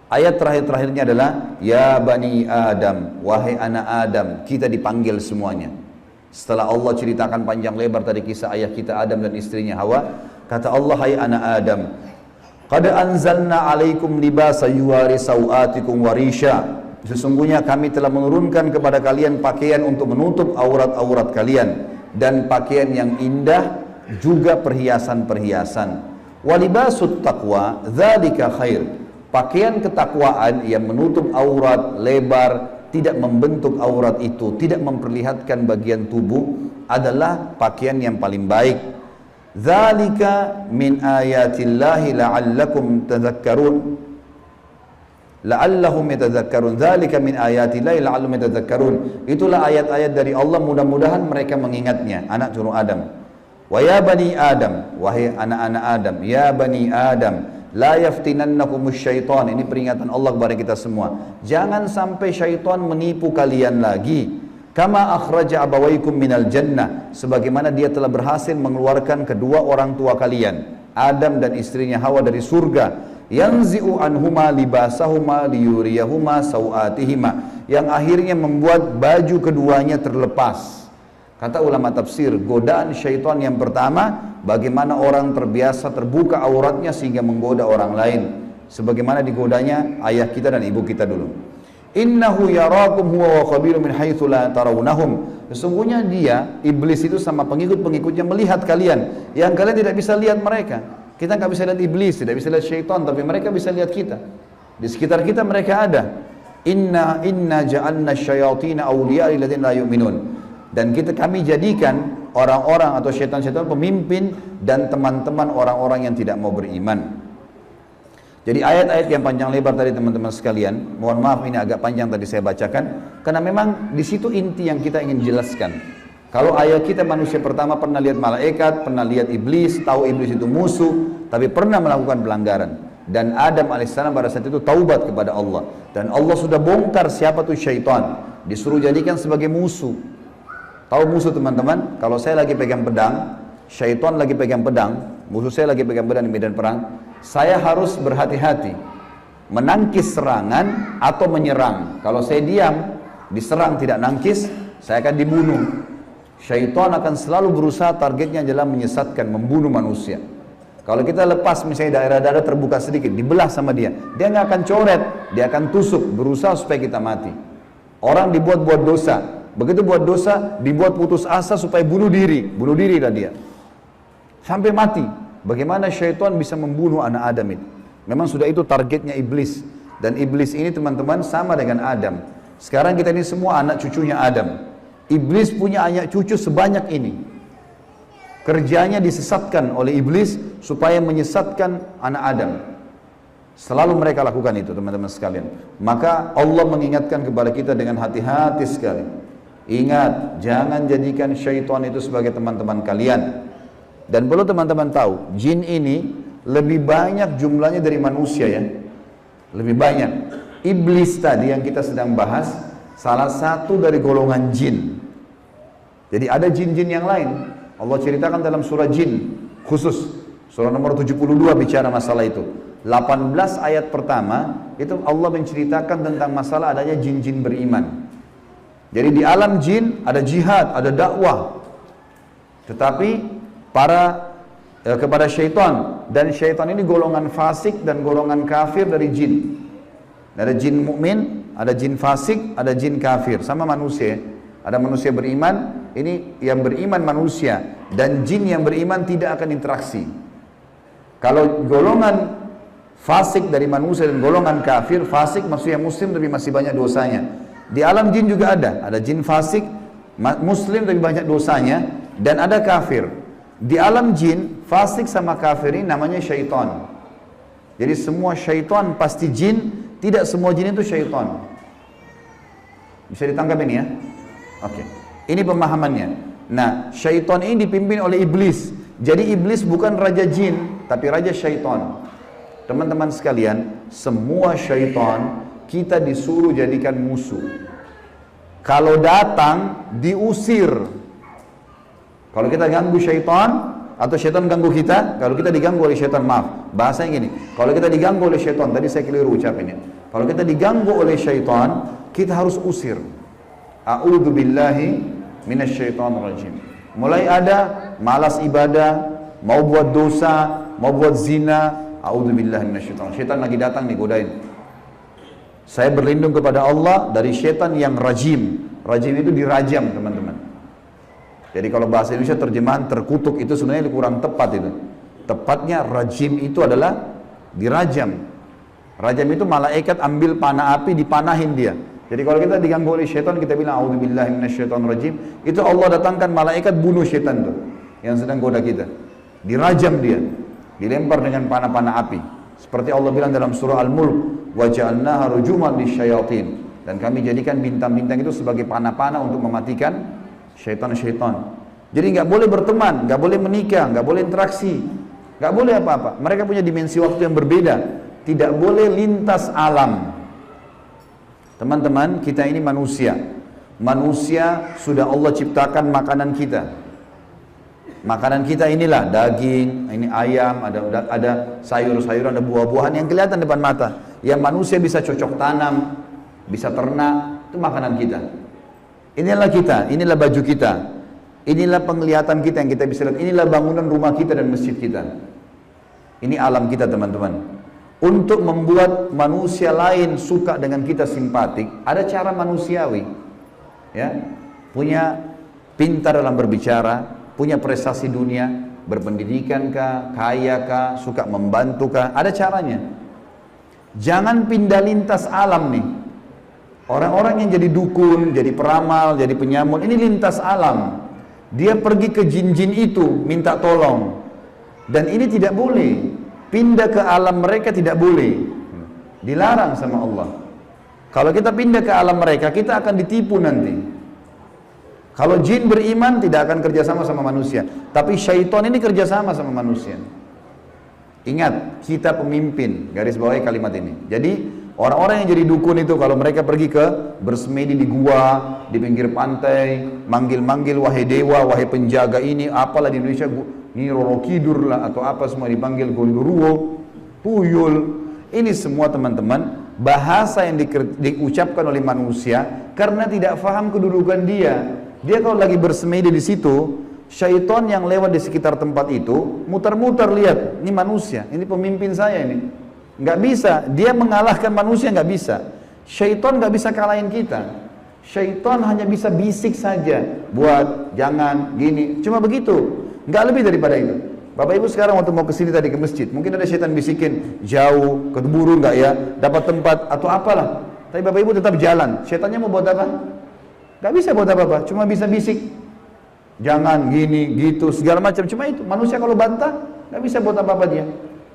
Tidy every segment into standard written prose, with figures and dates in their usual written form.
Ayat terakhir-terakhirnya adalah ya bani Adam, wahai anak Adam, kita dipanggil semuanya. Setelah Allah ceritakan panjang lebar tadi kisah ayah kita Adam dan istrinya Hawa, kata Allah, hai anak Adam, qad anzalna alaikum libasa yuwari sawatikum warisha. Sesungguhnya kami telah menurunkan kepada kalian pakaian untuk menutup aurat-aurat kalian dan pakaian yang indah juga perhiasan-perhiasan. Walibasut taqwa dzalika khair. Pakaian ketakwaan yang menutup aurat lebar, tidak membentuk aurat itu, tidak memperlihatkan bagian tubuh, adalah pakaian yang paling baik. Dzalika min ayatillahi la'allakum tadhakkarun. La'allahum yatadhakkarun. Dzalika min ayatillahi la'allahum yatadhakkarun. Itulah ayat-ayat dari Allah, mudah-mudahan mereka mengingatnya, anak cucu Adam. Wa ya bani Adam, wahai anak-anak Adam, ya bani Adam, la yaftinannakumus syaitan. Ini peringatan Allah kepada kita semua. Jangan sampai syaitan menipu kalian lagi. Kama akhraja abawaikum minal jannah. Sebagaimana dia telah berhasil mengeluarkan kedua orang tua kalian, Adam dan istrinya Hawa, dari surga. Yanzi'u anhuma libasahuma liyuriyahuma sawatihima. Yang akhirnya membuat baju keduanya terlepas. Kata ulama tafsir, godaan syaitan yang pertama, bagaimana orang terbiasa terbuka auratnya sehingga menggoda orang lain. Sebagaimana digodanya ayah kita dan ibu kita dulu. Innahu yarakum huwa wa qabilu min haitsu la tarawnahum. Sesungguhnya dia, iblis itu sama pengikut-pengikutnya melihat kalian yang kalian tidak bisa lihat mereka. Kita nggak bisa lihat iblis, tidak bisa lihat syaitan, tapi mereka bisa lihat kita. Di sekitar kita mereka ada. Inna ja'alna syayatina awliya lil ladzina la yu'minun. Dan kami jadikan orang-orang atau syaitan-syaitan pemimpin dan teman-teman orang-orang yang tidak mau beriman. Jadi ayat-ayat yang panjang lebar tadi teman-teman sekalian, mohon maaf ini agak panjang tadi saya bacakan, karena memang di situ inti yang kita ingin jelaskan. Kalau ayat kita manusia pertama pernah lihat malaikat, pernah lihat iblis, tahu iblis itu musuh, tapi pernah melakukan pelanggaran. Dan Adam alaihissalam pada saat itu taubat kepada Allah. Dan Allah sudah bongkar siapa tuh syaitan, disuruh jadikan sebagai musuh. Tahu musuh teman-teman? Kalau saya lagi pegang pedang, syaitan lagi pegang pedang, musuh saya lagi pegang pedang di medan perang, saya harus berhati-hati menangkis serangan atau menyerang. Kalau saya diam, diserang tidak nangkis, saya akan dibunuh. Syaitan akan selalu berusaha, targetnya adalah menyesatkan, membunuh manusia. Kalau kita lepas misalnya daerah dada terbuka sedikit, dibelah sama dia nggak akan coret, dia akan tusuk, berusaha supaya kita mati. Orang dibuat-buat dosa, begitu buat dosa, dibuat putus asa supaya bunuh diri lah dia. Sampai mati. Bagaimana syaitan bisa membunuh anak Adam itu? Memang sudah itu targetnya iblis. Dan iblis ini teman-teman sama dengan Adam. Sekarang kita ini semua anak cucunya Adam. Iblis punya anak cucu sebanyak ini. Kerjanya disesatkan oleh iblis supaya menyesatkan anak Adam. Selalu mereka lakukan itu teman-teman sekalian. Maka Allah mengingatkan kepada kita dengan hati-hati sekali. Ingat, jangan jadikan syaitan itu sebagai teman-teman kalian. Dan perlu teman-teman tahu, jin ini lebih banyak jumlahnya dari manusia ya. Lebih banyak. Iblis tadi yang kita sedang bahas, salah satu dari golongan jin. Jadi ada jin-jin yang lain. Allah ceritakan dalam surah jin, khusus. Surah nomor 72 bicara masalah itu. 18 ayat pertama, itu Allah menceritakan tentang masalah adanya jin-jin beriman. Jadi di alam jin ada jihad, ada dakwah. Tetapi kepada syaitan, dan syaitan ini golongan fasik dan golongan kafir dari jin. Ada jin mukmin, ada jin fasik, ada jin kafir, sama manusia. Ada manusia beriman, ini yang beriman manusia, dan jin yang beriman tidak akan interaksi. Kalau golongan fasik dari manusia dan golongan kafir, fasik maksudnya muslim tapi masih banyak dosanya. Di alam jin juga ada jin fasik, muslim tapi banyak dosanya, dan ada kafir. Di alam jin, fasik sama kafir ini namanya syaitan. Jadi semua syaitan pasti jin, tidak semua jin itu syaitan. Bisa ditangkap ini ya? Oke. Ini pemahamannya. Nah, syaitan ini dipimpin oleh iblis. Jadi iblis bukan raja jin, tapi raja syaitan. Teman-teman sekalian, semua syaitan kita disuruh jadikan musuh. Kalau datang, diusir. Kalau kita ganggu syaitan, Atau syaitan ganggu kita, kalau kita diganggu oleh syaitan, maaf, bahasanya gini, kalau kita diganggu oleh syaitan, tadi saya keliru ucapinnya, kalau kita diganggu oleh syaitan, kita harus usir. A'udzu billahi minasyaitonir rajim. Mulai ada malas ibadah, mau buat dosa, mau buat zina, a'udzu billahi minasyaitonir rajim. Syaitan lagi datang nih godain. Saya berlindung kepada Allah dari syaitan yang rajim. Rajim itu dirajam, teman-teman. Jadi kalau bahasa Indonesia terjemahan terkutuk itu sebenarnya kurang tepat itu. Tepatnya rajim itu adalah dirajam. Rajam itu malaikat ambil panah api dipanahin dia. Jadi kalau kita diganggu oleh syaitan kita bilang a'udzubillahi minasyaitonirrajim, itu Allah datangkan malaikat bunuh syaitan itu yang sedang goda kita. Dirajam dia, dilempar dengan panah-panah api. Seperti Allah bilang dalam surah Al-Mulk, wa ja'alnaha rujuman lisyayatin. Dan kami jadikan bintang-bintang itu sebagai panah-panah untuk mematikan syaitan-syaitan. Jadi nggak boleh berteman, nggak boleh menikah, nggak boleh interaksi, nggak boleh apa-apa. Mereka punya dimensi waktu yang berbeda. Tidak boleh lintas alam. Teman-teman, kita ini manusia. Manusia sudah Allah ciptakan makanan kita. Makanan kita inilah daging, ini ayam, ada sayur-sayuran, ada buah-buahan yang kelihatan depan mata. Yang manusia bisa cocok tanam, bisa ternak, itu makanan kita. Inilah kita, inilah baju kita, inilah penglihatan kita yang kita bisa lihat, inilah bangunan rumah kita dan masjid kita. Ini alam kita, teman-teman. Untuk membuat manusia lain suka dengan kita, simpatik, ada cara manusiawi. Ya, punya pintar dalam berbicara, punya prestasi dunia, berpendidikan kah, kaya kah, suka membantu kah, ada caranya. Jangan pindah lintas alam nih. Orang-orang yang jadi dukun, jadi peramal, jadi penyamun, ini lintas alam. Dia pergi ke jin-jin itu, minta tolong. Dan ini tidak boleh. Pindah ke alam mereka tidak boleh. Dilarang sama Allah. Kalau kita pindah ke alam mereka, kita akan ditipu nanti. Kalau jin beriman, tidak akan kerjasama sama manusia. Tapi syaitan ini kerjasama sama manusia. Ingat, kita pemimpin. Garis bawahi kalimat ini. Jadi, orang-orang yang jadi dukun itu kalau mereka pergi ke bersemedi di gua, di pinggir pantai, manggil-manggil wahai dewa, wahai penjaga ini, apalah di Indonesia, ini Roro Kidur lah atau apa semua dipanggil Gondoruo, Tuyul. Ini semua teman-teman bahasa yang diucapkan oleh manusia karena tidak faham kedudukan dia. Dia kalau lagi bersemedi di situ, syaitan yang lewat di sekitar tempat itu muter-muter lihat, ini manusia, ini pemimpin saya ini. Nggak bisa, dia mengalahkan manusia nggak bisa. Syaitan nggak bisa kalahin kita. Syaitan hanya bisa bisik saja, buat, jangan, gini, cuma begitu. Nggak lebih daripada itu. Bapak Ibu sekarang waktu mau kesini tadi ke masjid, mungkin ada syaitan bisikin, jauh, keburu nggak ya, dapat tempat atau apalah. Tapi Bapak Ibu tetap jalan. Syaitannya mau buat apa? Nggak bisa buat apa-apa, cuma bisa bisik. Jangan, gini, gitu, segala macam. Cuma itu. Manusia kalau bantah, nggak bisa buat apa-apa dia.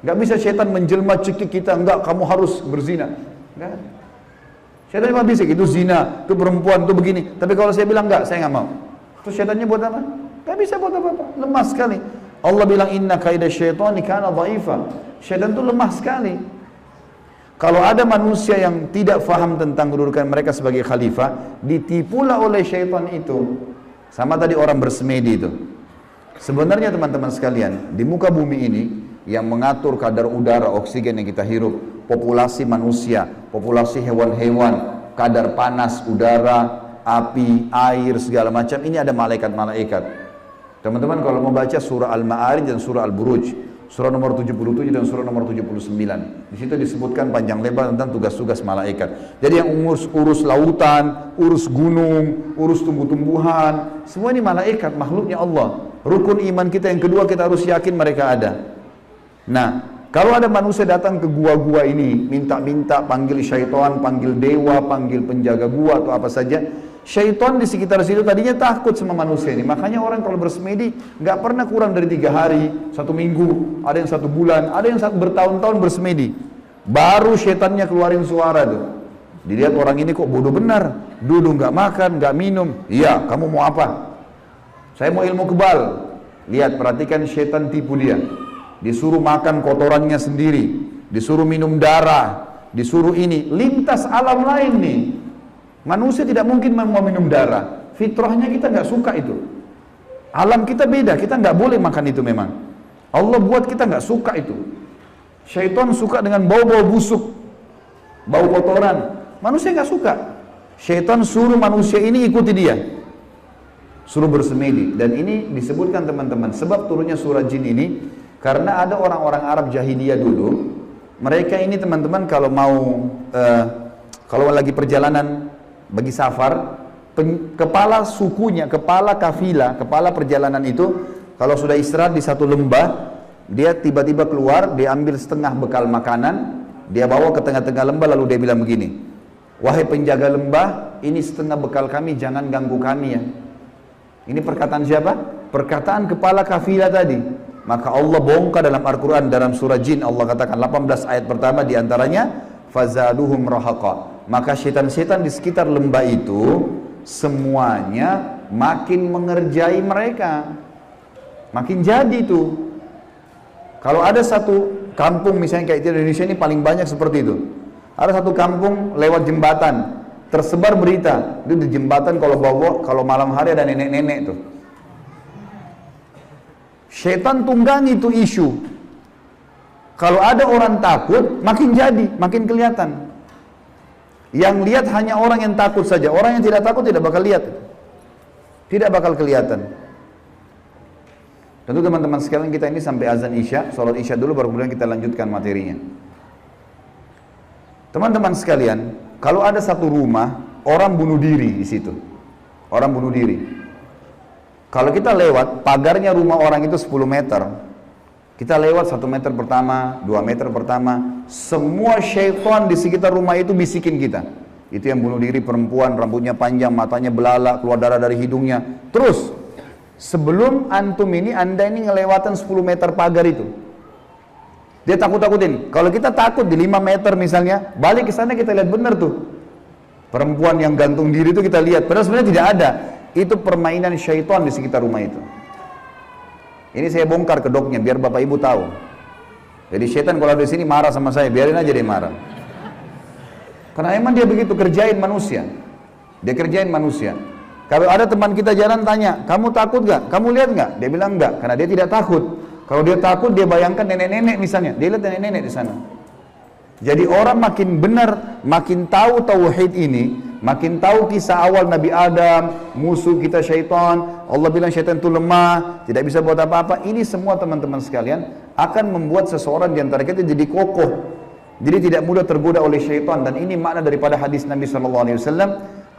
Nggak bisa syaitan menjelma cekik kita, enggak, kamu harus berzina. Enggak. Syaitan cuma bisik, itu zina, itu perempuan, itu begini. Tapi kalau saya bilang enggak, saya nggak mau. Terus syaitannya buat apa? Nggak bisa buat apa-apa, lemah sekali. Allah bilang inna kaida syaitani kana dhaifa. Syaitan itu lemah sekali. Kalau ada manusia yang tidak faham tentang kedudukan mereka sebagai khalifah, ditipulah oleh syaitan itu. Sama tadi orang bersemedi itu. Sebenarnya teman-teman sekalian, di muka bumi ini yang mengatur kadar udara, oksigen yang kita hirup, populasi manusia, populasi hewan-hewan, kadar panas udara, api, air, segala macam, ini ada malaikat-malaikat. Teman-teman kalau mau baca surah Al-Ma'arij dan surah Al-Buruj, surah nomor 77 dan surah nomor 79, di situ disebutkan panjang lebar tentang tugas-tugas malaikat. Jadi yang urus lautan, urus gunung, urus tumbuh-tumbuhan, semua ini malaikat, makhluknya Allah. Rukun iman kita yang kedua, kita harus yakin mereka ada. Nah, kalau ada manusia datang ke gua-gua ini, minta-minta, panggil syaitan, panggil dewa, panggil penjaga gua atau apa saja, syaitan di sekitar situ tadinya takut sama manusia ini. Makanya orang kalau bersemedi nggak pernah kurang dari 3 hari, 1 minggu, ada yang 1 bulan, ada yang bertahun-tahun bersemedi. Baru syaitannya keluarin suara tuh. Dilihat orang ini kok bodoh benar, duduk nggak makan, nggak minum. Iya, kamu mau apa? Saya mau ilmu kebal. Lihat, perhatikan syaitan tipu dia. Disuruh makan kotorannya sendiri, disuruh minum darah, disuruh ini, lintas alam lain nih. Manusia tidak mungkin mau minum darah, fitrahnya kita nggak suka itu. Alam kita beda, kita nggak boleh makan itu memang. Allah buat kita nggak suka itu. Syaitan suka dengan bau-bau busuk, bau kotoran. Manusia nggak suka. Syaitan suruh manusia ini ikuti dia, suruh bersemedi. Dan ini disebutkan teman-teman, sebab turunnya surah jin ini karena ada orang-orang Arab jahiliyah dulu. Mereka ini teman-teman kalau lagi perjalanan bagi safar, kepala sukunya, kepala kafilah, kepala perjalanan itu kalau sudah istirahat di satu lembah, dia tiba-tiba keluar, dia ambil setengah bekal makanan, dia bawa ke tengah-tengah lembah, lalu dia bilang begini, wahai penjaga lembah, ini setengah bekal kami, jangan ganggu kami ya. Ini perkataan siapa? Perkataan kepala kafilah tadi. Maka Allah bongkar dalam Al-Quran, dalam surah Jin, Allah katakan 18 ayat pertama diantaranya, fazaduhum rahaqa. Maka setan-setan di sekitar lembah itu semuanya makin mengerjai mereka, makin jadi tuh. Kalau ada satu kampung misalnya kayak di Indonesia ini paling banyak seperti itu. Ada satu kampung lewat jembatan, tersebar berita, itu di jembatan kalau malam hari ada nenek-nenek tuh. Setan tunggangi itu isu. Kalau ada orang takut, makin jadi, makin kelihatan. Yang lihat hanya orang yang takut saja. Orang yang tidak takut tidak bakal lihat. Tidak bakal kelihatan. Tentu teman-teman sekalian, kita ini sampai azan Isya, sholat Isya dulu baru kemudian kita lanjutkan materinya. Teman-teman sekalian, kalau ada satu rumah, orang bunuh diri di situ. Orang bunuh diri. Kalau kita lewat, pagarnya rumah orang itu 10 meter. Kita lewat 1 meter pertama, 2 meter pertama, semua syaitan di sekitar rumah itu bisikin kita. Itu yang bunuh diri perempuan, rambutnya panjang, matanya belalak, keluar darah dari hidungnya. Terus, sebelum antum ini, anda ini ngelewatan 10 meter pagar itu. Dia takut-takutin. Kalau kita takut di 5 meter misalnya, balik ke sana kita lihat benar tuh. Perempuan yang gantung diri itu kita lihat, padahal sebenarnya tidak ada. Itu permainan syaitan di sekitar rumah itu. Ini saya bongkar kedoknya biar bapak ibu tahu. Jadi syaitan kalau ada di sini marah sama saya, biarin aja dia marah. Karena emang dia begitu, kerjain manusia. Dia kerjain manusia. Kalau ada teman kita jalan tanya, kamu takut gak? Kamu lihat gak? Dia bilang enggak, karena dia tidak takut. Kalau dia takut, dia bayangkan nenek-nenek misalnya. Dia lihat nenek-nenek di sana. Jadi orang makin benar, makin tahu tauhid ini, makin tahu kisah awal Nabi Adam, musuh kita syaitan, Allah bilang syaitan itu lemah, tidak bisa buat apa-apa. Ini semua teman-teman sekalian akan membuat seseorang di antara kita jadi kokoh, jadi tidak mudah tergoda oleh syaitan. Dan ini makna daripada hadis Nabi SAW.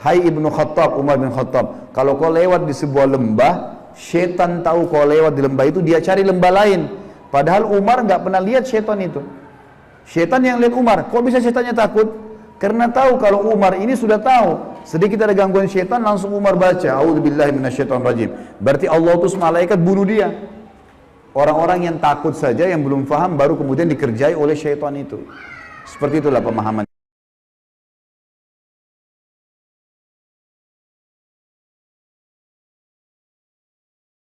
Hai Ibnu Khattab, Umar bin Khattab, kalau kau lewat di sebuah lembah, syaitan tahu kau lewat di lembah itu, dia cari lembah lain. Padahal Umar nggak pernah lihat syaitan itu. Syaitan yang lihat Umar. Kok bisa syaitannya takut? Karena tahu kalau Umar ini sudah tahu sedikit ada gangguan syaitan, langsung Umar baca a'udzubillahi minasyaitonirrajim. Berarti Allah utus malaikat bunuh dia. Orang-orang yang takut saja, yang belum faham, baru kemudian dikerjai oleh syaitan itu. Seperti itulah pemahaman.